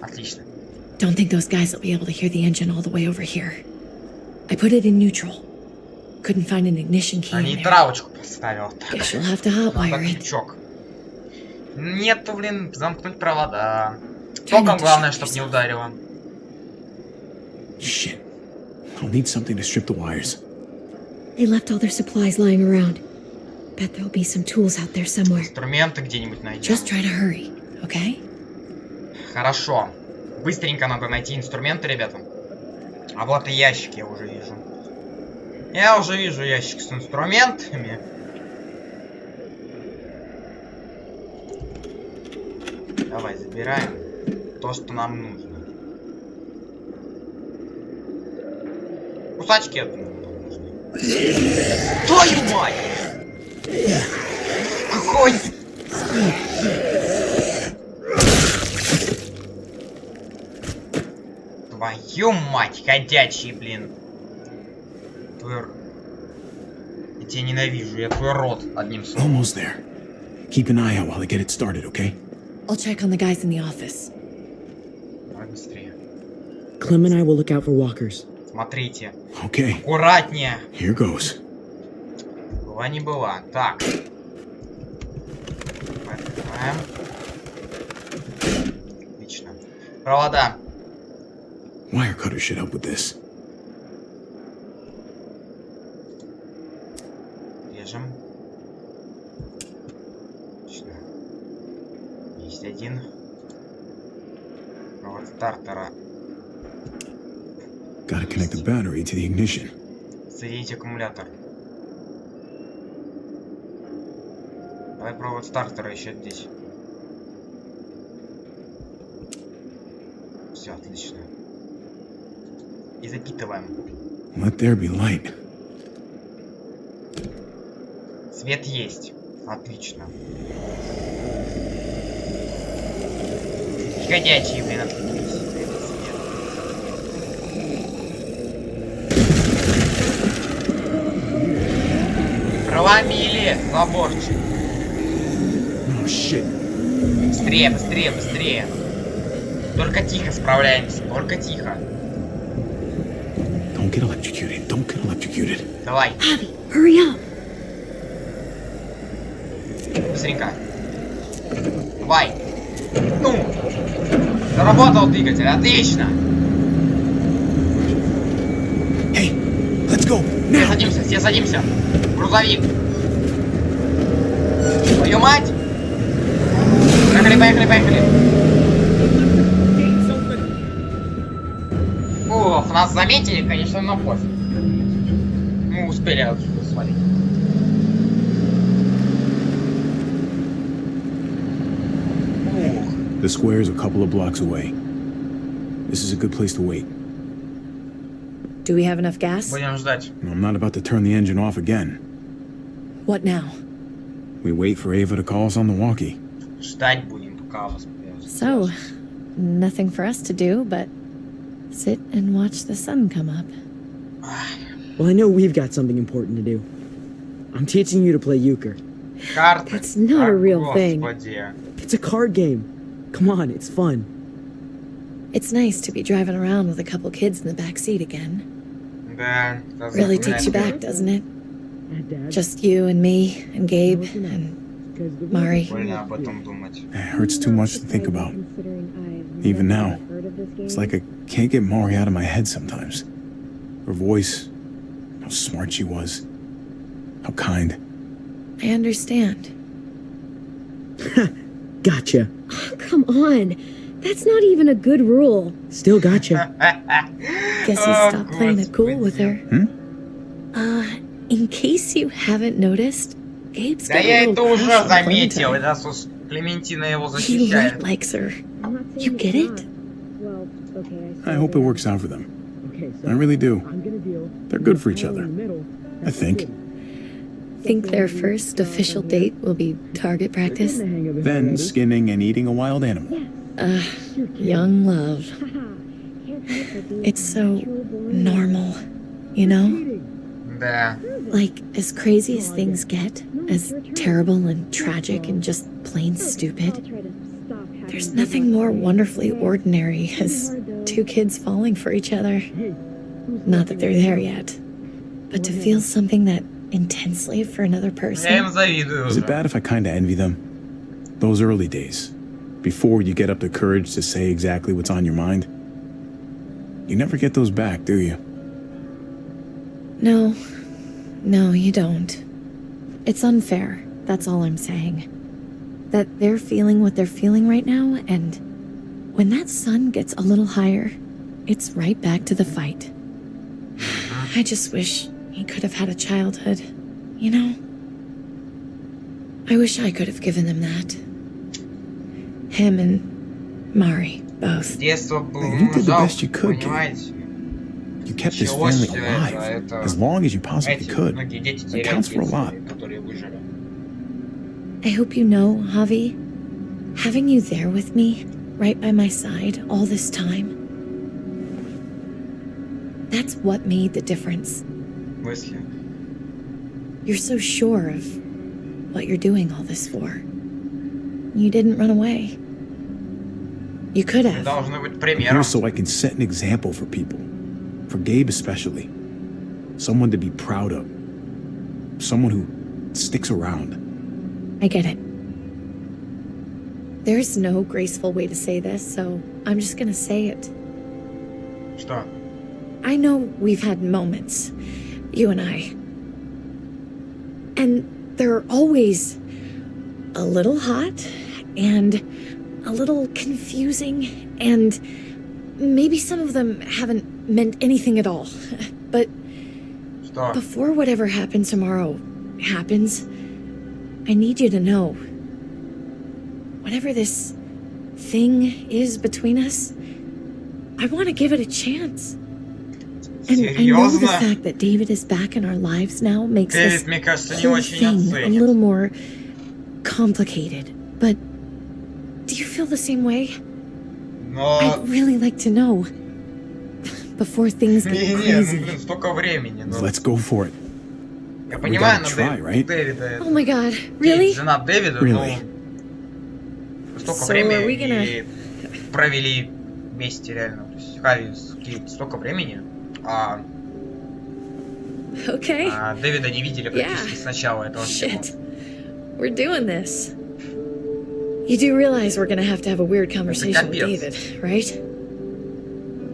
A: Отлично.
G: Don't think those guys will be able to hear the engine all the way over here. I put it in neutral. Couldn't find an ignition key
A: А
G: in
A: не
G: there.
A: травочку поставил. Так.
G: Guess you'll have to
A: Надо
G: hotwire it.
A: крючок. Нету, блин, замкнуть провода.
G: Try
A: Током
G: not to
A: главное,
G: shock
A: чтоб не
G: yourself.
A: ударило.
D: Shit. I'll need something to strip the wires.
B: They left all their supplies lying around. Bet there'll be some tools out there somewhere.
A: Инструменты где-нибудь найдем.
G: Just try to hurry, okay?
A: Хорошо. Быстренько надо найти инструменты, ребята. А вот и ящик я уже вижу. Я уже вижу ящик с инструментами. Давай, забираем то, что нам нужно. Кусачки, я думаю, нам нужны. Твою мать! Огонь! Твою мать, ходячий, блин. Твой... Я тебя ненавижу, я твой рот, одним словом.
D: Almost there. Keep an eye out while I get it started, okay?
G: I'll check on the guys in the office.
A: Давай быстрее.
C: Clem and I will look out for walkers.
A: Смотрите.
D: Okay,
A: Аккуратнее.
D: here goes.
A: Была не была. Так. Открываем. Отлично. Провода.
D: Wire cutter should help with this.
A: Режем. Отлично. Есть один. Провод стартера.
D: Gotta connect the battery to the ignition.
A: Соединить аккумулятор. Давай провод стартера еще здесь. Все, отлично. И запитываем.
D: Let there be light.
A: Свет есть. Отлично. Ходячие, блин, отвлеклись. Это свет. Проломили заборчик.
D: Oh shit.
A: Быстрее, быстрее, быстрее. Только тихо справляемся, только тихо.
D: Don't get electrocuted. Don't get electrocuted.
A: Давай.
B: Abby, hurry up.
A: Быстренько. Давай. Ну. Заработал двигатель, отлично.
D: Hey, let's go
A: Все
D: now.
A: садимся, все садимся. Грузовик. Твою мать. Поехали, поехали, поехали. Ох, нас заметили, конечно, но пофиг. Мы успели отсюда свалить.
D: The square is a couple of blocks away. This is a good place to wait.
G: Do we have enough gas?
A: Будем ждать.
D: I'm not about to turn the engine off again.
G: What now?
D: We wait for Ava to call us on the walkie.
A: Ждать будем, пока вас привяжут.
G: So, nothing for us to do but sit and watch the sun come up.
C: Well, I know we've got something important to do. I'm teaching you to play euchre.
A: Карты.
B: That's not a real thing.
A: Господи.
C: It's a card game. Come on, it's fun.
G: It's nice to be driving around with a couple kids in the back seat again.
A: Да.
G: Really takes you back, doesn't it? Just you and me and Gabe and Mari.
A: Больно об этом думать.
D: It hurts too much to think about. Even now, it's like I can't get Mari out of my head sometimes. Her voice, how smart she was, how kind.
G: I understand.
C: Gotcha.
B: Oh, come on. That's not even a good rule.
C: Still gotcha.
G: Guess you stopped playing it cool with her. In case you haven't noticed, Gabe's
A: Да
G: got
A: я
G: a
A: это
G: little
A: уже
G: crush on
A: заметил.
G: Clementine.
A: Это Клементина его
G: He
A: защищает.
G: really likes her. You get it?
B: Well, okay,
D: I hope it works out for them.
C: Okay,
D: I really do.
C: I'm gonna deal.
D: They're good for each other. I think.
G: Think their first official date will be target practice?
D: Then skinning and eating a wild animal.
G: Young love. It's so normal, you know?
A: Да.
G: Like, as crazy as things get, as terrible and tragic and just plain stupid, there's nothing more wonderfully ordinary as two kids falling for each other. Not that they're there yet, but to feel something that intensely for another
A: Я им
G: person.
A: завидую
D: Is it
A: уже.
D: bad if I kinda envy them? Those early days, before you get up the courage to say exactly what's on your mind. You never get those back, do you?
G: No, you don't. It's unfair, that's all I'm saying. That they're feeling what they're feeling right now, and when that sun gets a little higher, it's right back to the fight. I just wish he could have had a childhood, you know? I wish I could have given them that. Him and Mari, both.
A: Детство было
D: You did the
A: жалко,
D: best you could, kid.
A: понимаете?
D: You kept this
A: Чего
D: family
A: себе
D: alive
A: это?
D: as long as you possibly
A: Знаете,
D: could.
A: многие дети
D: It
A: теряют
D: counts for a lot.
A: детство, которые выжили.
G: I hope you know, Javi, having you there with me, right by my side, all this time, that's what made the difference.
A: В смысле?
G: You're so sure of what you're doing all this for. You didn't run away. You could
A: Вы
G: have.
A: должны быть
D: I'm
A: примером.
D: here so I can set an example for people. For Gabe especially. Someone to be proud of. Someone who sticks around.
G: I get it. There's no graceful way to say this, so I'm just gonna say it.
A: Что?
G: I know we've had moments, you and I. And they're always a little hot and a little confusing, and maybe some of them haven't meant anything at all. But
A: Что?
G: before whatever happens tomorrow happens, I need you to know, whatever this thing is between us, I want to give it a chance. And I know the
A: Серьезно?
G: fact that David is back in our lives now makes this
A: Дэвид, мне кажется, не
G: whole
A: очень
G: thing a
A: оценит.
G: little more complicated. But do you feel the same way?
A: Но...
G: I'd really like to know before things get
A: Не, ну,
G: crazy.
A: блин, столько времени. Ну,
D: Let's go for it.
A: я понимаю, но
D: gotta try, right?
A: Дэвида...
G: Oh my god,
A: Кейт
G: really?
A: жена Дэвида,
D: Really?
A: ну... Столько
G: So are we
A: времени
G: gonna-
A: и провели вместе, реально. То есть Харри с Кейт столько времени, а
G: Okay.
A: Дэвида не видели практически
G: Yeah.
A: с начала этого всего.
G: Shit. We're doing this. You do realize we're gonna have to have a weird conversation with
A: капец.
G: David, right?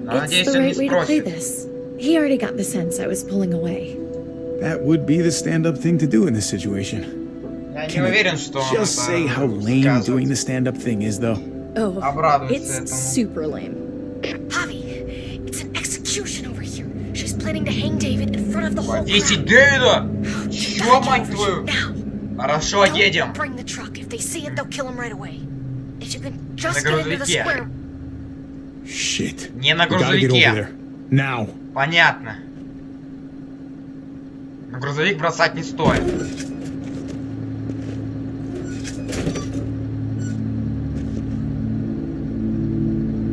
A: Но,
G: It's
A: надеюсь,
G: the
A: он не
G: right way to play
A: спросит.
G: this. He already got the sense I was pulling away.
D: That would be the stand-up thing to do in this situation.
A: Я не
D: Can I
A: уверен, что он
D: Just
A: это
D: say how lame
A: скажет.
D: doing the stand-up thing is, though.
G: Oh,
A: Обрадуется
G: it's
A: этому.
G: super lame.
B: Javi, it's an execution over here. She's planning to hang David in front of the whole
A: Повесить
B: crowd.
A: Дэвида!
B: Get
A: Чё,
B: back
A: мать
B: here,
A: твою?
B: now.
A: Хорошо, едем.
B: Don't bring the truck. If they see it, they'll kill him right away. If you can just
A: На
B: get into the
A: грузовике.
B: square.
D: Shit.
A: Не на
D: We gotta get over
A: грузовике.
D: there. Now.
A: Понятно. На грузовик бросать не стоит.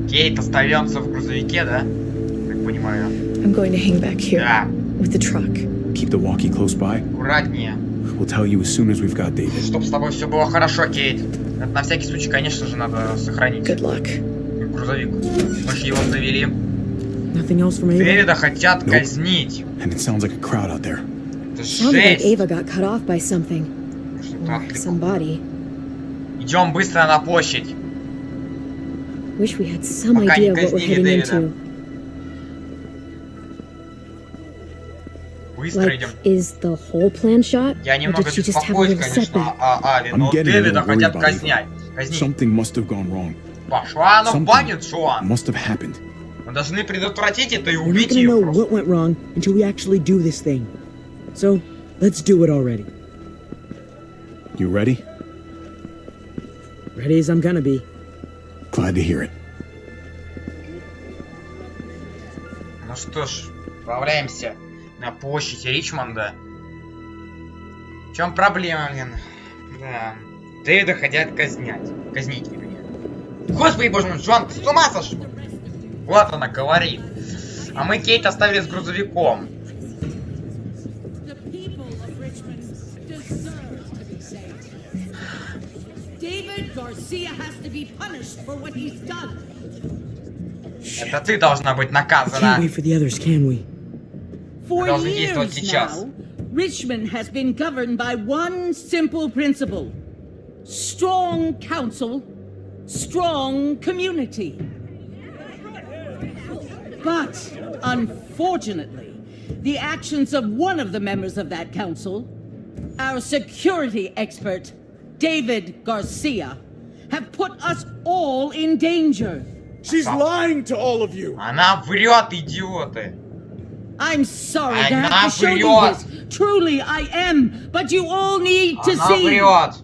A: Кейт остается в грузовике, да? Как понимаю.
G: I'm going to hang back here
A: Да,
G: with the truck.
D: Keep the walkie close by.
A: аккуратнее.
D: We'll tell you as soon as we've got David.
A: Чтоб с тобой все было хорошо, Кейт. Это на всякий случай, конечно же, надо сохранить
G: Good luck.
A: грузовик. Мы же его завели.
C: Nothing else from Ava?
A: Дэвида хотят
D: Nope.
A: казнить.
D: And it sounds like a crowd out there.
A: Это
F: Sounded like
A: жесть.
F: Ava got cut off by something.
A: Что-то
F: Or
A: отвлекло.
F: somebody.
A: Идем быстро на площадь.
F: Wish we had some
A: Пока не
F: idea of what we're
A: казнили
F: heading
A: Дэвида.
F: into.
A: Быстро
F: Like,
A: идем.
F: is the whole plan shot?
A: Я
F: Or
A: немного
F: did she just have a
A: беспокоюсь,
F: little
A: конечно,
F: setback?
A: о Ави,
D: I'm
A: но
D: getting a
A: Дэвида
D: little
A: хотят
D: worried about
A: казнять. Казнить.
D: Something must have gone wrong.
A: Пошла она в
D: Something
A: баню, Джоан.
D: must have happened.
A: Мы должны предотвратить это и
C: We're not
A: убить
C: gonna
A: ее
C: know
A: просто.
C: what went wrong until we actually do this thing. So, let's do it already.
D: You ready?
C: Ready as I'm gonna be.
D: Glad to hear it.
A: Ну что ж, отправляемся на площадь Ричмонда. В чем проблема, блин? Да. Дэвида хотят казнить, вернее. Господи, боже мой, Джоан, ты с ума сошел? Вот она говорит. А мы Кейт оставили с грузовиком.
J: The people of Richmond deserve to be saved. David Garcia has to be punished for what he's done.
A: Это ты должна быть
C: Can't
A: наказана.
C: wait for the others, can we?
J: For
A: должны действовать
J: years
A: сейчас.
J: now, Richmond has been governed by one simple principle. Strong council, strong community. But, unfortunately, the actions of one of the members of that council, our security expert, David Garcia, have put us all in danger.
K: She's lying to all of you.
A: Она врет, идиоты.
J: I'm sorry to
A: Она
J: have to show you
A: врет.
J: this. Truly, I am. But you all need to
A: Она
J: see.
A: врет.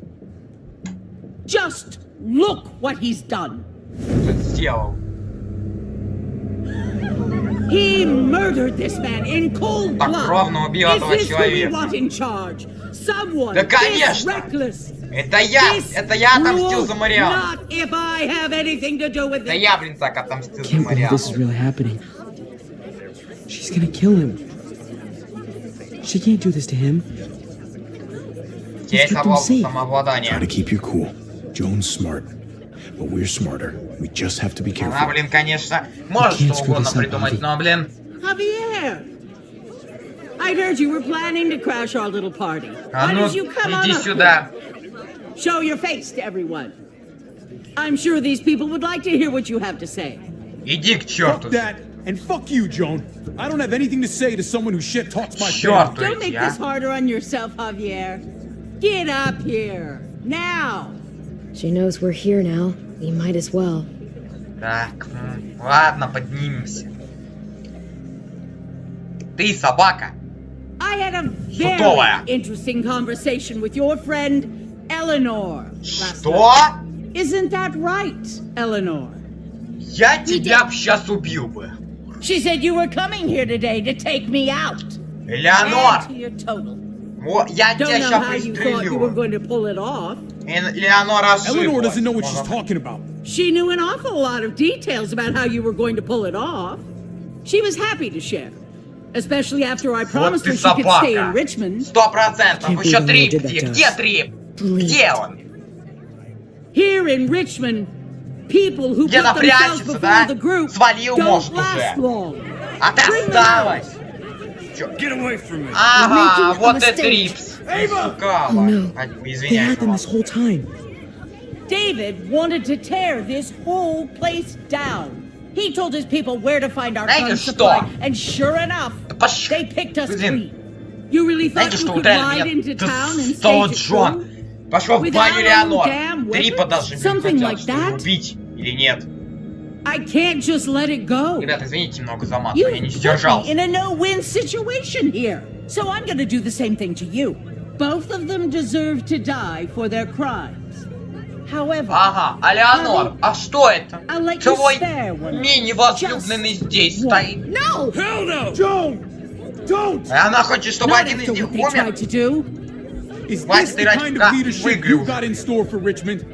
J: Just look what he's done.
A: Что ты сделал?
J: He murdered this man in cold
A: Так
J: blood.
A: кровно убил
J: Is
A: этого
J: this who we
A: человека.
J: want in charge? Someone
A: Да,
J: this
A: конечно.
J: reckless.
A: Это я отомстил за Мариам.
J: Not if I have anything to do with
A: Да
J: it.
A: я, блин, так отомстил за
C: Can't believe
A: Мариам.
C: this is really happening. She's gonna kill him. She can't do this to him.
A: Терять
C: kept him safe.
D: Try to
A: самообладание.
D: keep your cool. Joan's smart, but we're smarter. We just have to be
A: Она,
D: careful.
A: блин, конечно, может
C: can't
A: что
C: screw
A: угодно
C: this up,
A: придумать,
C: Avi.
A: но, блин,
J: Javier, I'd heard you were planning to crash our little party.
A: А
J: Why
A: ну,
J: don't you come on
A: иди
J: up
A: сюда.
J: here? Show your face to everyone. I'm sure these people would like to hear what you have to say.
A: Иди к
K: Fuck
A: черту.
K: that, and fuck you, Joan. I don't have anything to say to someone who shit talks my
A: Черту
J: Don't make
A: иди,
J: this
A: а.
J: harder on yourself, Javier. Get up here. Now.
B: She knows we're here now. We might as well.
A: Так, ладно, поднимемся. Ты собака.
J: I had a
A: Сутулая.
J: very interesting conversation with your friend Eleanor last
A: Что?
J: night. Isn't that right, Eleanor?
A: Я тебя сейчас убил бы.
J: She said you were coming here today to take me out.
A: Элеонор!
J: Add to your total.
A: Я тебя
J: Don't know
A: сейчас
J: how you thought you were
A: пристрелю.
J: going to pull it off.
A: Элеонор
K: Eleanor
A: ошиблась.
K: doesn't know what she's talking about.
J: She knew an awful lot of details about how you were going to pull it off. She was happy to share. Especially after I
A: Вот
J: promised
A: ты
J: her she could stay in
A: собака.
J: Richmond.
A: 100%. Еще
C: believe
A: Трип
C: you did that
A: где?
C: to
A: Где
C: us.
A: Трип? Где он?
J: Here in Richmond, people who
A: Где
J: put themselves
A: напрячется,
J: before
A: да?
J: the group
A: Свалил,
J: don't
A: может,
J: last
A: уже.
J: long.
A: А ты
J: Bring them out.
A: осталась.
I: Get away from me.
A: Ага,
B: making a
A: вот и
B: mistake.
A: Трипс. Сука,
B: Oh, no. It
A: извиняюсь.
C: happened this whole time.
J: David wanted to tear this whole place down. He told his people where to find our
A: Знаете
J: gun
A: что?
J: supply, and sure enough,
A: Пош-
J: they picked us
A: Блин.
J: clean. You really thought
A: Знаете,
J: you
A: что
J: could
A: ударил
J: ride
A: меня?
J: into town and
A: Сто
J: stage it
A: Джон.
J: through?
A: Пошел в
J: Without
A: баню Леонор.
J: damn
A: Трипа
J: weapons?
A: даже
J: Something
A: хотел,
J: like
A: что
J: that?
A: убить или нет.
J: I can't just let it go.
A: Ребята, извините немного за мат,
J: You
A: я не
J: put me
A: сдержался.
J: in a no-win situation here, so I'm gonna do the same thing to you. Both of them deserve to die for their crimes. However,
A: Ага, а Леонор, а что это?
J: I'll let you
A: Твой
J: spare one.
A: мини-возлюбленный здесь стоит.
J: No!
I: Hell no!
K: Joan! Don't!
A: И она хочет, чтобы
J: Not
A: один из
J: after
A: них
J: what they
A: умер?
J: tried to do.
K: Is
A: Хватит
K: this the
A: играть
K: kind
A: в
K: of leadership you
A: выигрыш.
K: got in store for Richmond?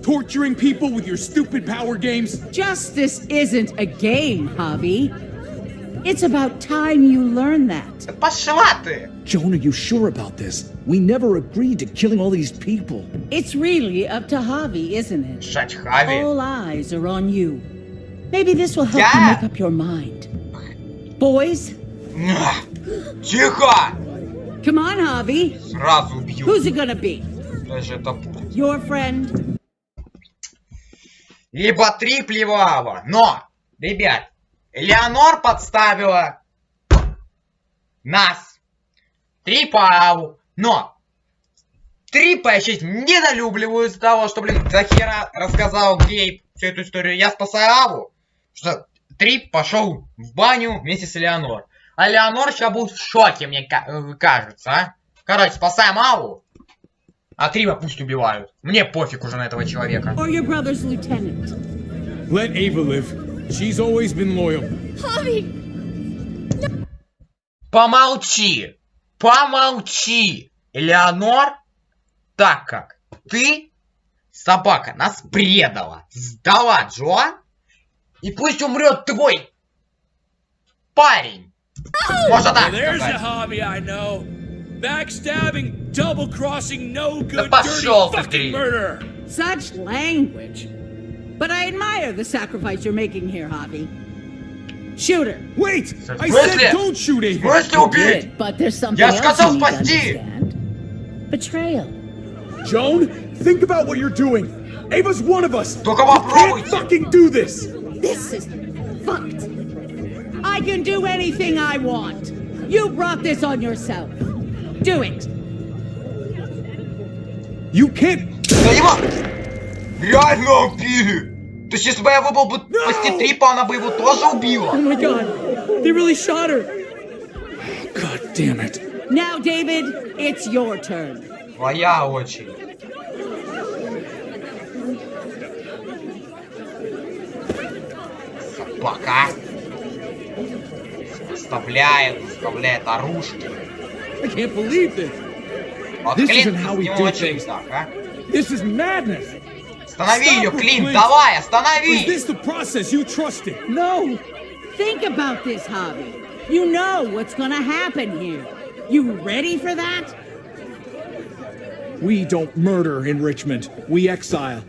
K: Torturing people with your stupid power games?
J: Justice isn't a game, Javi. It's about time you learn that.
A: Да пошла ты!
L: Joan, are you sure about this? We never agreed to killing all these people.
J: It's really up to Javi, isn't it?
A: Жать Хави.
J: All eyes are on you. Maybe this will help you
A: Yeah.
J: make up your mind. Boys,
A: Тихо!
J: come on, Javi.
A: Сразу убью.
J: Who's it gonna be?
A: Даже это будет.
J: Your friend?
A: Либо Трип, либо Ава. Но, ребят, Элеонор подставила нас. Трипа Аву. Но Трипа я сейчас недолюбливаю из-за того, что, блин, до хера рассказал Гейб всю эту историю. Я спасаю Аву. Что Трип пошел в баню вместе с Элеонор. А Элеонор сейчас будет в шоке, мне кажется, а. Короче, спасаем Аву. А Трипа пусть убивают. Мне пофиг уже на этого человека.
J: Or your brother's lieutenant?
K: Let Ava live. She's always been loyal.
A: Помолчи! Помолчи! Элеонор, так как ты, собака, нас предала, сдала Джоан, и пусть умрет твой парень. Можно так
I: There's a
A: сказать.
I: hobby I know. Backstabbing, double-crossing, no good,
A: Да
I: dirty
A: пошел ты,
I: fucking
A: Трип.
I: murderer.
J: Such language. But I admire the sacrifice you're making here, Javi. Shoot her.
K: Wait! I
A: Смысле?
K: said don't shoot Ava!
A: Просто убить!
J: But there's something
A: Я
J: else
A: сказал
J: you need to
A: спасти!
J: understand. Betrayal.
K: Joan, think about what you're doing. Ava's one of us.
A: Только
K: You can't
A: попробуйте!
K: fucking do this.
J: This is fucked. I can do anything I want. You brought this on yourself. Do it.
K: You can't.
A: Да его реально убили! То есть если бы я выбрал бы спасти Трипа, она бы его тоже убила.
C: Oh my god, they really shot her.
L: God damn it.
J: Now, David, it's your turn.
A: Твоя очередь. Собака. Вставляет оружки.
K: I can't believe this.
A: Вот
K: This
A: Клинт
K: isn't how we
A: не
K: do
A: очень
K: things.
A: так, а?
K: This is madness.
A: Останови ее,
K: Stop it,
A: Клинт,
K: Clint.
A: давай,
K: Is
A: останови!
K: this the process you trusted?
J: No. Think about this, Javi. You know what's gonna happen here. You ready for that?
K: We don't murder in Richmond. We exile.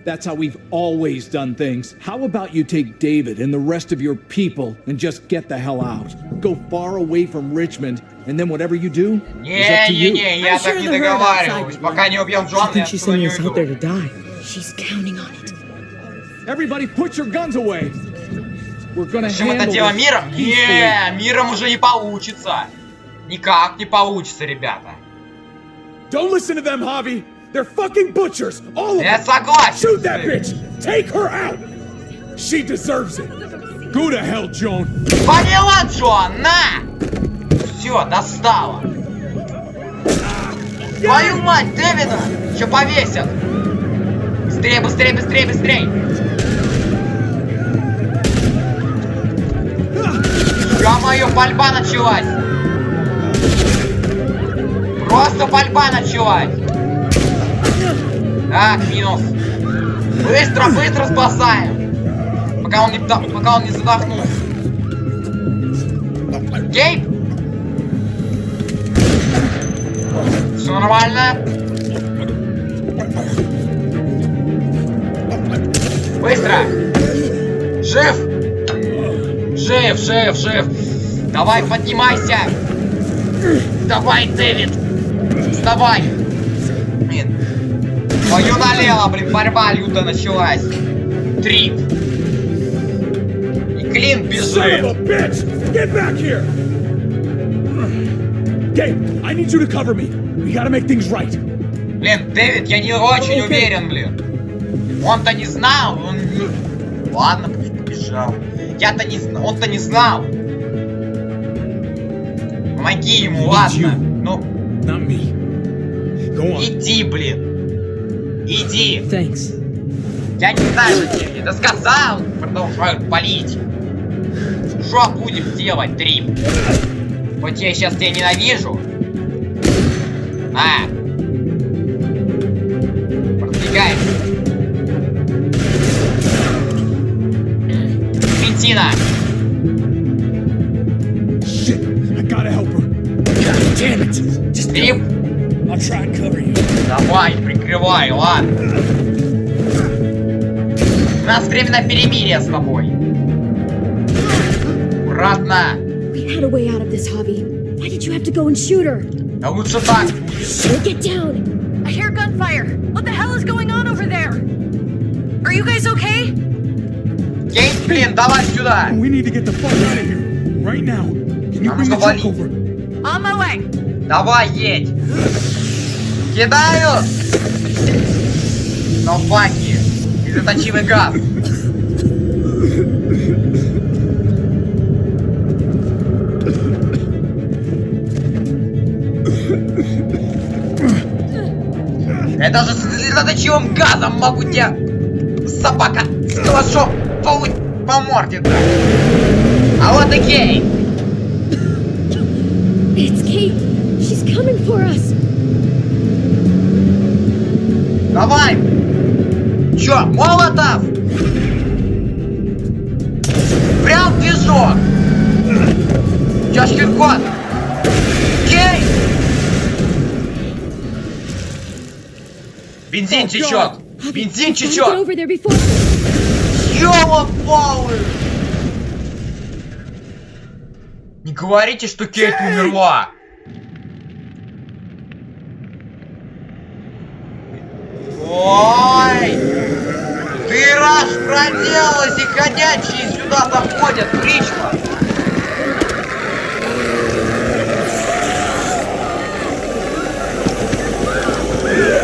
L: That's how we've always done things. How about you take David and the rest of your people and just get the hell out? Go far away from Richmond, and then whatever you do is up to you.
A: Не-не-не, я так не договариваюсь. Пока не убьем Джона, я отсюда не уйду.
F: She's counting on it.
L: Everybody put your guns away. We're gonna
A: Зачем это
L: handle
A: дело
L: this
A: миром?
L: peacefully.
A: Не, миром уже не получится. Никак не получится, ребята.
K: Don't listen to them, Javi. They're fucking butchers, all of
A: Я
K: them.
A: согласен.
K: Shoot that bitch. Take her out. She deserves it. Go to hell, Joan.
A: Поняла, Джон, на! Все, достала. Твою мать, Дэвида! Еще повесят. Быстрее, быстрее, быстрее, быстрее. Ё-моё, пальба началась. Просто пальба началась. Так, минус. Быстро, быстро спасаем. Пока он не задохнулся. Кейп? Все нормально. Быстро. Жив. Жив, жив, жив. Давай, поднимайся. Давай, Дэвид. Вставай. Блин. Твою налево, блин, борьба лютая началась. Трип. И Клинт бежит.
K: Get back here. Gabe, I need you to cover me. We gotta make things right.
A: Блин, Дэвид, я не очень уверен, блин. Он-то не знал, он не... Ладно, пусть побежал. Я-то не знал, он-то не знал. Помоги ему, ладно. Ну... Иди, блин. Иди.
C: Thanks.
A: Я не знаю, что тебе это сказал. Продолжают палить. Что будем делать, Трип? Хоть я сейчас тебя ненавижу. А. Продвигаем. Бензина.
K: Shit, I gotta help her. God damn it. Just
A: Трип.
K: I'll try and cover you.
A: Давай, прикрывай, ладно. У нас время на перемирие с тобой. Аккуратно.
B: We had a way out of this, Javi. Why did you have to go and shoot her?
A: Да лучше так.
B: Get down!
G: I hear gunfire. What the hell is going on over there? Are you guys okay?
A: Кейт, блин, давай сюда.
K: We need to get the fuck out of here. Right now. Can you bring the truck over?
G: On my way.
A: Давай, едь. Кидаю. Но факи. Изоточивый газ. Я даже с изоточивым газом могу тебя, собака, с калашом по морде дать. А вот и Кейт.
B: It's Kate. She's coming for us.
A: Давай. Чё, Молотов? Прям в движок. Тяжкий кот. Кейт. Бензин течет. Бензин течет. Ёлопалы. Не говорите, что Кейт умерла. Ой! Ты раз проделалась, и ходячие сюда заходят в Ричмонд.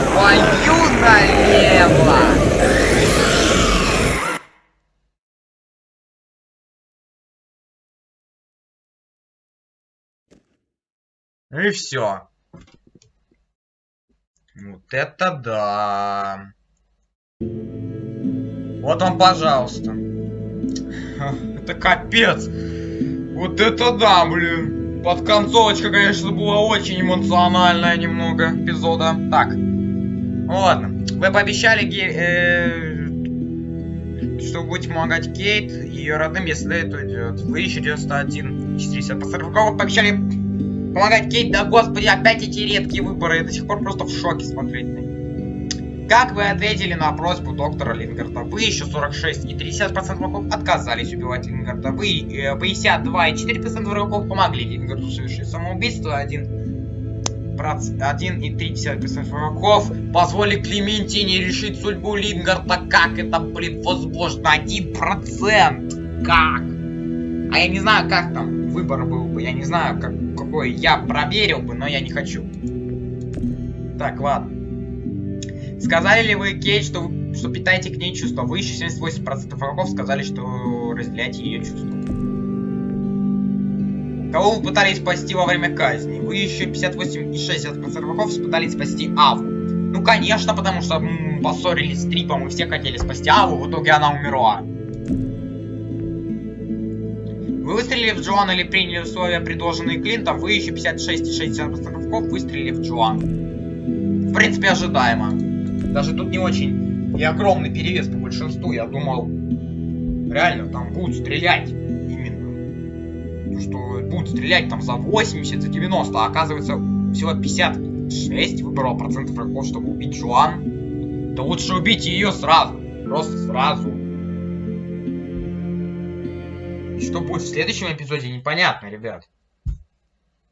A: Твою налево! И все. Вот это да. Вот вам, пожалуйста. Это капец. Вот это да, блин. Подконцовочка, конечно, была очень эмоциональная немного эпизода. Так. Ладно. Вы пообещали, что будете помогать Кейт и ее родным, если это уйдет. Вы еще 91-40. Поставщиков пообещали помогать Кейт. Да господи, опять эти редкие выборы. Я до сих пор просто в шоке смотреть на них. Как вы ответили на просьбу доктора Лингарта? Вы еще 46,3% игроков отказались убивать Лингарта. Вы 52,4% игроков помогли Лингарту совершить самоубийство. 1,3% игроков позволили Клементине решить судьбу Лингарта. Как это, блин, возможно? 1%? Как? А я не знаю, как там выбор был бы. Я не знаю, какой я проверил бы, но я не хочу. Так, ладно. Сказали ли вы, Кейт, что питаете к ней чувства? Вы еще 78% игроков сказали, что разделяете ее чувства. Кого вы пытались спасти во время казни? Вы еще 58,6% игроков пытались спасти Аву. Ну, конечно, потому что поссорились с Трипом и все хотели спасти Аву, в итоге она умерла. Вы выстрелили в Джоан или приняли условия, предложенные Клинтом? Вы еще 56,6% игроков выстрелили в Джоан. В принципе, ожидаемо. Даже тут не очень и огромный перевес по большинству. Я думал, реально, там будут стрелять. Именно. Что будут стрелять там за 80, за 90. А оказывается, всего 56 выбрало процентов игроков, чтобы убить Джоан. Да лучше убить ее сразу. Просто сразу. И что будет в следующем эпизоде, непонятно, ребят.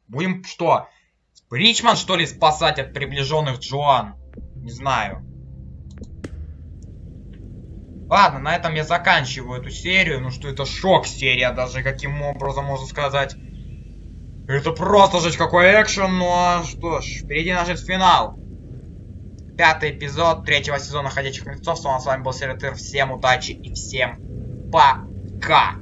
A: Будем что? Ричмонд, что ли, спасать от приближенных Джоан? Не знаю. Ладно, на этом я заканчиваю эту серию. Ну что, это шок-серия даже, каким образом можно сказать. Это просто жесть какой экшен. Ну а что ж, впереди нас ждет финал. 5-й эпизод 3-го сезона «Ходячих мертвецов». С вами был Сервитор. Всем удачи и всем пока.